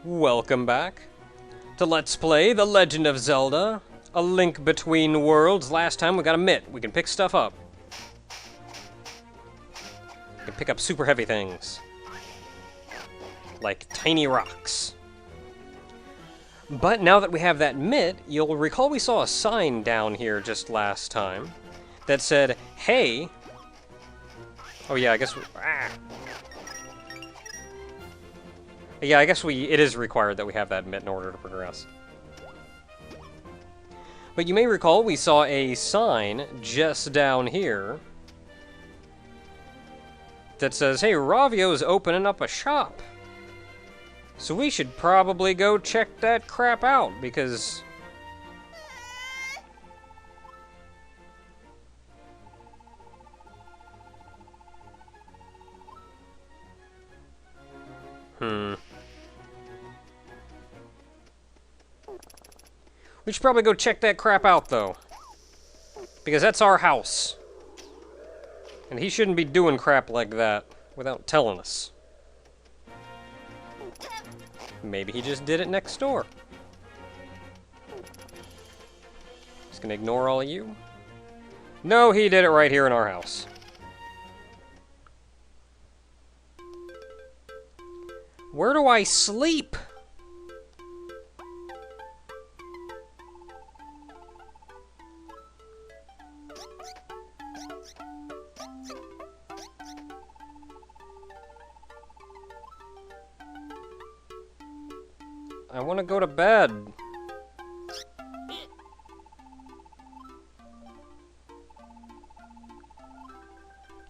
Welcome back to Let's Play The Legend of Zelda, A Link Between Worlds. Last time we got a mitt. We can pick stuff up. We can pick up super heavy things. Like tiny rocks. But now that we have that mitt, you'll recall we saw a sign down here just last time that said, hey... Oh yeah, I guess we... Yeah, I guess it is required that we have that mitt in order to progress. But you may recall we saw a sign just down here that says, hey, Ravio's opening up a shop. So we should probably go check that crap out, because... We should probably go check that crap out, though. Because that's our house. And he shouldn't be doing crap like that without telling us. Maybe he just did it next door. Just gonna ignore all of you. No, he did it right here in our house. Where do I sleep? I want to go to bed.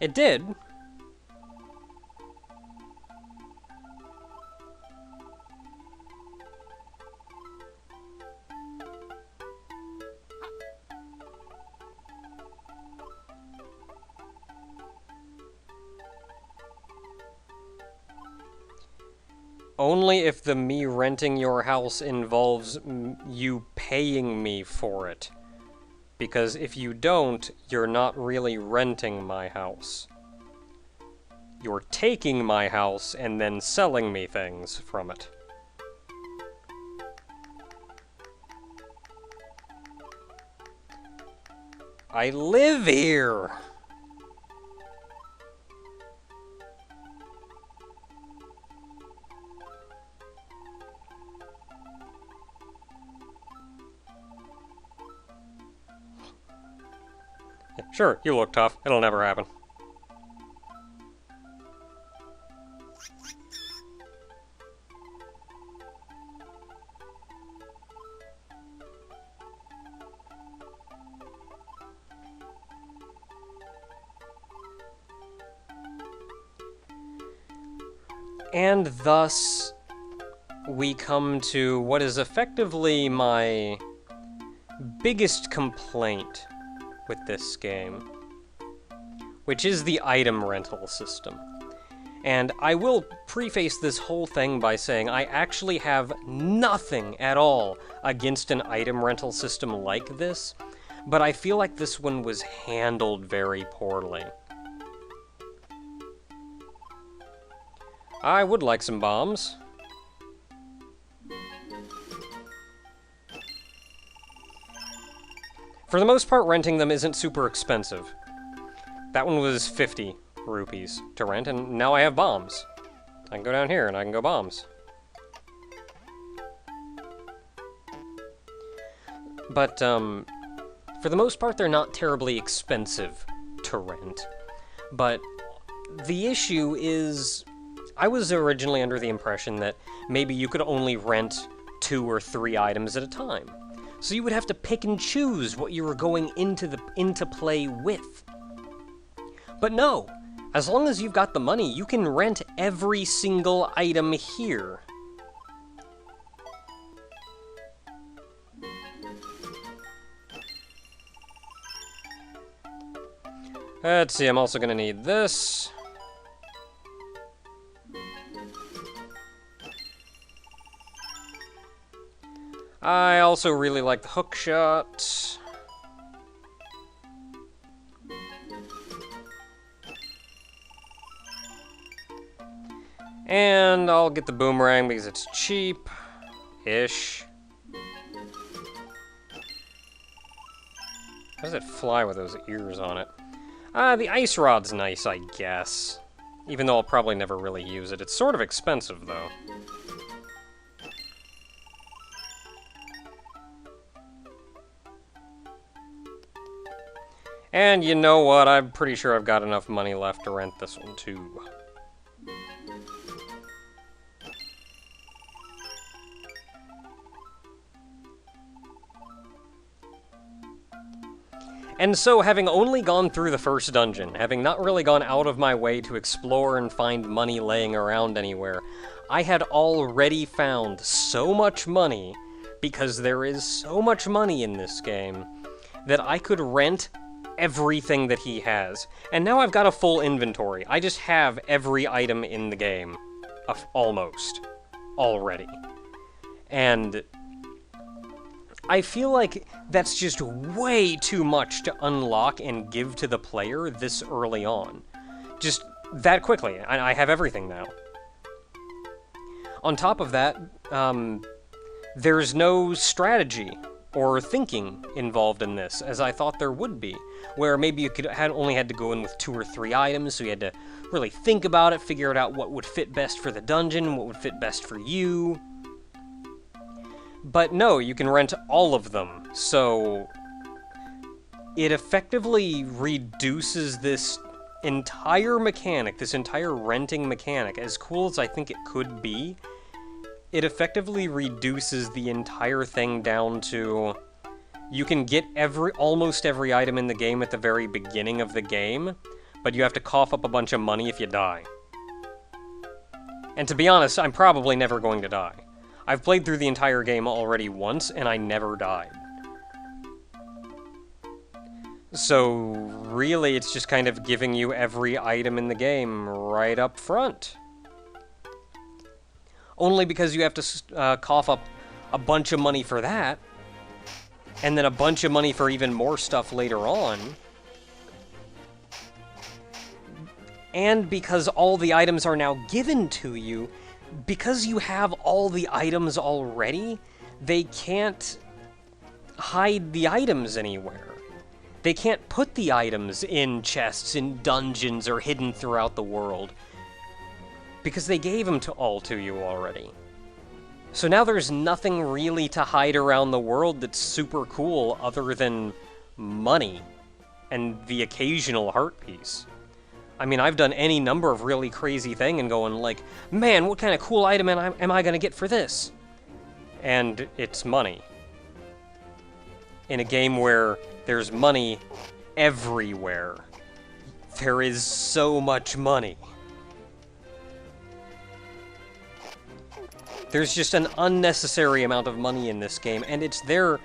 It did. Only if the me renting your house involves you paying me for it. Because if you don't, you're not really renting my house. You're taking my house and then selling me things from it. I live here! Sure, you look tough. It'll never happen. And thus, we come to what is effectively my biggest complaint with this game, which is the item rental system. And I will preface this whole thing by saying I actually have nothing at all against an item rental system like this, but I feel like this one was handled very poorly. I would like some bombs. For the most part, renting them isn't super expensive. That one was 50 rupees to rent, and now I have bombs. I can go down here and I can go bombs. But, for the most part, they're not terribly expensive to rent. But the issue is, I was originally under the impression that maybe you could only rent 2 or 3 items at a time. So you would have to pick and choose what you were going into play with. But no, as long as you've got the money, you can rent every single item here. Let's see, I'm also gonna need this. I also really like the hook shot. And I'll get the boomerang because it's cheap-ish. How does it fly with those ears on it? The ice rod's nice, I guess. Even though I'll probably never really use it. It's sort of expensive, though. And you know what? I'm pretty sure I've got enough money left to rent this one, too. And so, having only gone through the first dungeon, having not really gone out of my way to explore and find money laying around anywhere, I had already found so much money, because there is so much money in this game, that I could rent everything that he has. And now I've got a full inventory. I just have every item in the game. Almost. Already. And I feel like that's just way too much to unlock and give to the player this early on. Just that quickly. I have everything now. On top of that, there's no strategy or thinking involved in this, as I thought there would be, where maybe you only had to go in with 2 or 3 items, so you had to really think about it, figure out what would fit best for the dungeon, what would fit best for you. But no, you can rent all of them, so it effectively reduces this entire mechanic, this entire renting mechanic, as cool as I think it could be. It effectively reduces the entire thing down to you can get almost every item in the game at the very beginning of the game, but you have to cough up a bunch of money if you die. And to be honest, I'm probably never going to die. I've played through the entire game already once, and I never died. So, really, it's just kind of giving you every item in the game right up front. Only because you have to cough up a bunch of money for that, and then a bunch of money for even more stuff later on. And because all the items are now given to you, because you have all the items already, they can't hide the items anywhere. They can't put the items in chests, in dungeons, or hidden throughout the world, because they gave them all to you already. So now there's nothing really to hide around the world that's super cool other than money and the occasional heart piece. I mean, I've done any number of really crazy things and going like, man, what kind of cool item am I going to get for this? And it's money. In a game where there's money everywhere. There is so much money. There's just an unnecessary amount of money in this game, and it's there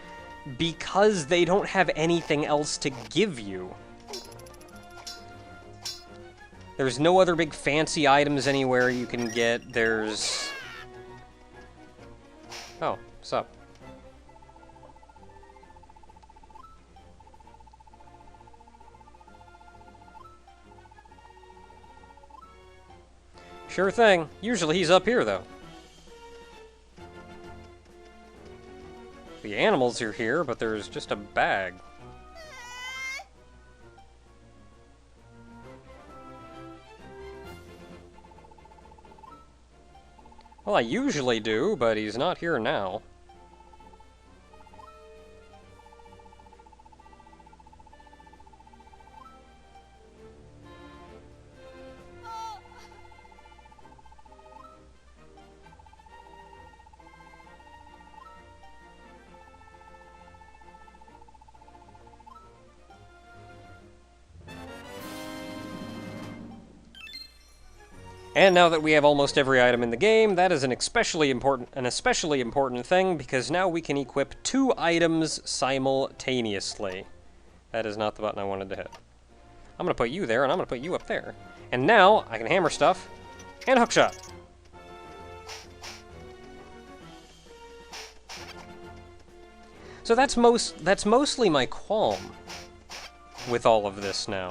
because they don't have anything else to give you. There's no other big fancy items anywhere you can get. There's... Oh, what's up? Sure thing. Usually he's up here, though. The animals are here, but there's just a bag. Well, I usually do, but he's not here now. And now that we have almost every item in the game, that is an especially important thing, because now we can equip 2 items simultaneously. That is not the button I wanted to hit. I'm going to put you there, and I'm going to put you up there. And now, I can hammer stuff, and hookshot. So that's mostly my qualm with all of this now.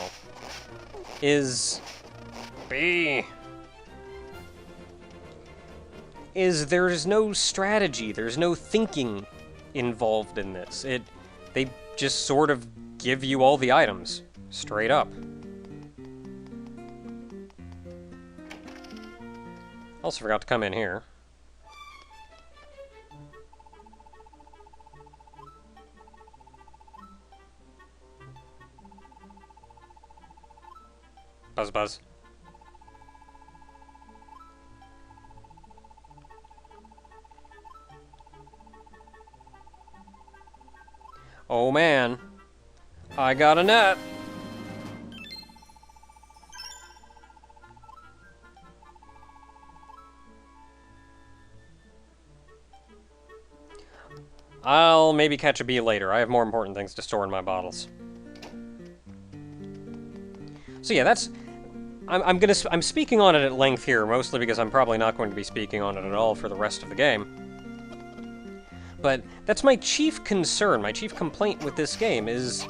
is there's no strategy, there's no thinking involved in this. They just sort of give you all the items, straight up. Also forgot to come in here. Buzz buzz. Oh man, I got a net. I'll maybe catch a bee later. I have more important things to store in my bottles. So yeah, that's... I'm speaking on it at length here, mostly because I'm probably not going to be speaking on it at all for the rest of the game. But that's my chief concern, my chief complaint with this game, is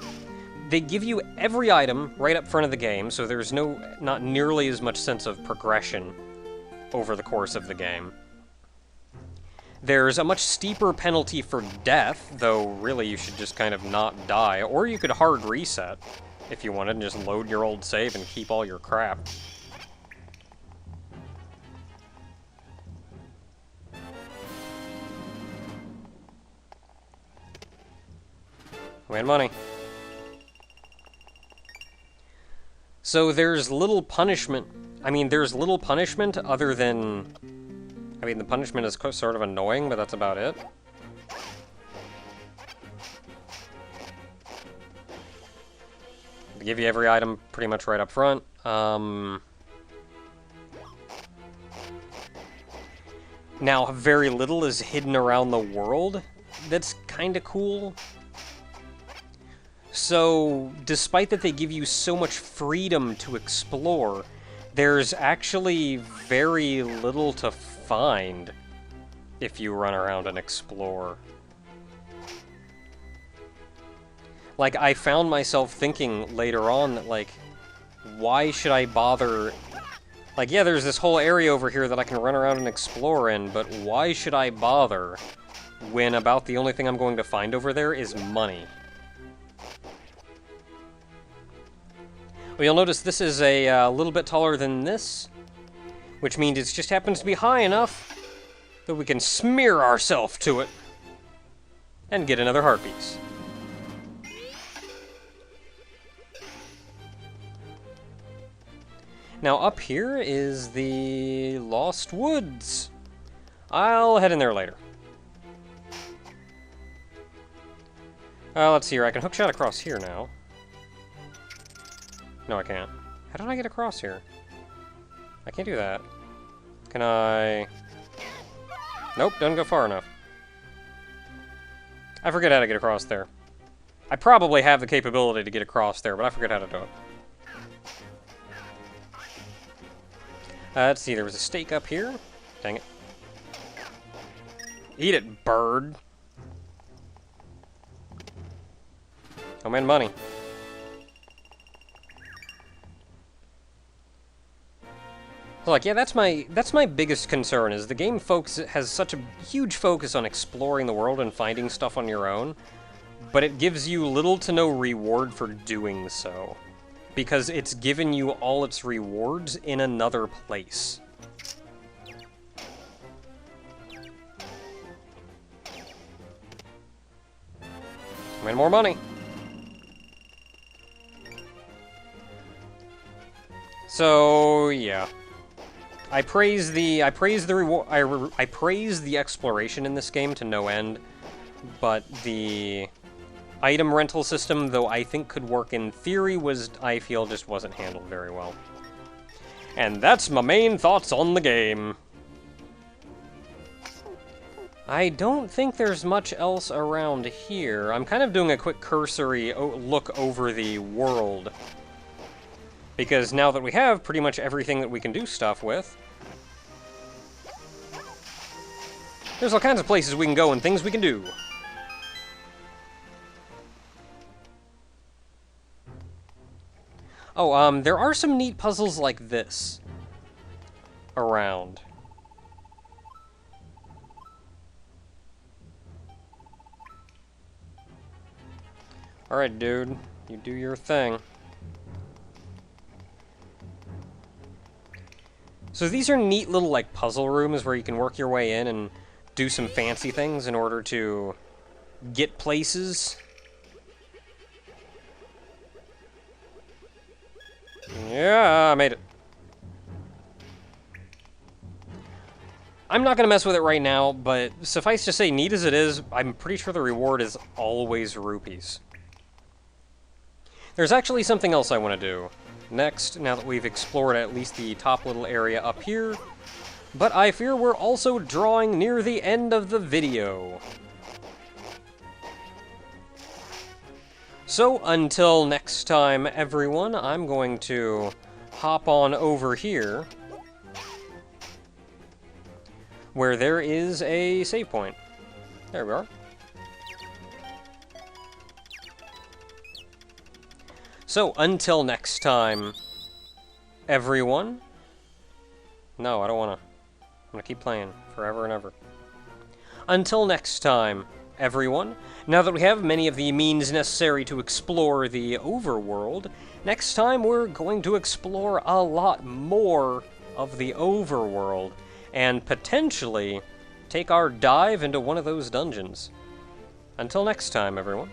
they give you every item right up front of the game, so there's not nearly as much sense of progression over the course of the game. There's a much steeper penalty for death, though really you should just kind of not die, or you could hard reset if you wanted and just load your old save and keep all your crap. Win money. So there's little punishment. I mean, there's little punishment other than... I mean, the punishment is sort of annoying, but that's about it. They give you every item pretty much right up front. Now, very little is hidden around the world. That's kind of cool. So, despite that they give you so much freedom to explore, there's actually very little to find if you run around and explore. Like, I found myself thinking later on that, like, why should I bother... Like, yeah, there's this whole area over here that I can run around and explore in, but why should I bother when about the only thing I'm going to find over there is money? Well, you'll notice this is a little bit taller than this, which means it just happens to be high enough that we can smear ourselves to it and get another heart piece. Now up here is the Lost Woods. I'll head in there later. Let's see here, I can hookshot across here now. No, I can't. How did I get across here? I can't do that. Can I... Nope, doesn't go far enough. I forget how to get across there. I probably have the capability to get across there, but I forget how to do it. Let's see, there was a stake up here. Dang it. Eat it, bird. Oh man, money. Like, yeah, that's my biggest concern, is the game has such a huge focus on exploring the world and finding stuff on your own, but it gives you little to no reward for doing so, because it's given you all its rewards in another place. And more money. So, yeah. I praise the exploration in this game to no end, but the item rental system, though I think could work in theory, I feel just wasn't handled very well. And that's my main thoughts on the game. I don't think there's much else around here. I'm kind of doing a quick cursory look over the world, because now that we have pretty much everything that we can do stuff with, there's all kinds of places we can go and things we can do. Oh, there are some neat puzzles like this around. Alright, dude. You do your thing. So these are neat little, like, puzzle rooms where you can work your way in and do some fancy things in order to get places. Yeah, I made it. I'm not going to mess with it right now, but suffice to say, neat as it is, I'm pretty sure the reward is always rupees. There's actually something else I want to do next, now that we've explored at least the top little area up here. But I fear we're also drawing near the end of the video. So, until next time, everyone, I'm going to hop on over here, where there is a save point. There we are. So, until next time, everyone... No, I don't want to. I'm going to keep playing forever and ever. Until next time, everyone, now that we have many of the means necessary to explore the overworld, next time we're going to explore a lot more of the overworld, and potentially take our dive into one of those dungeons. Until next time, everyone.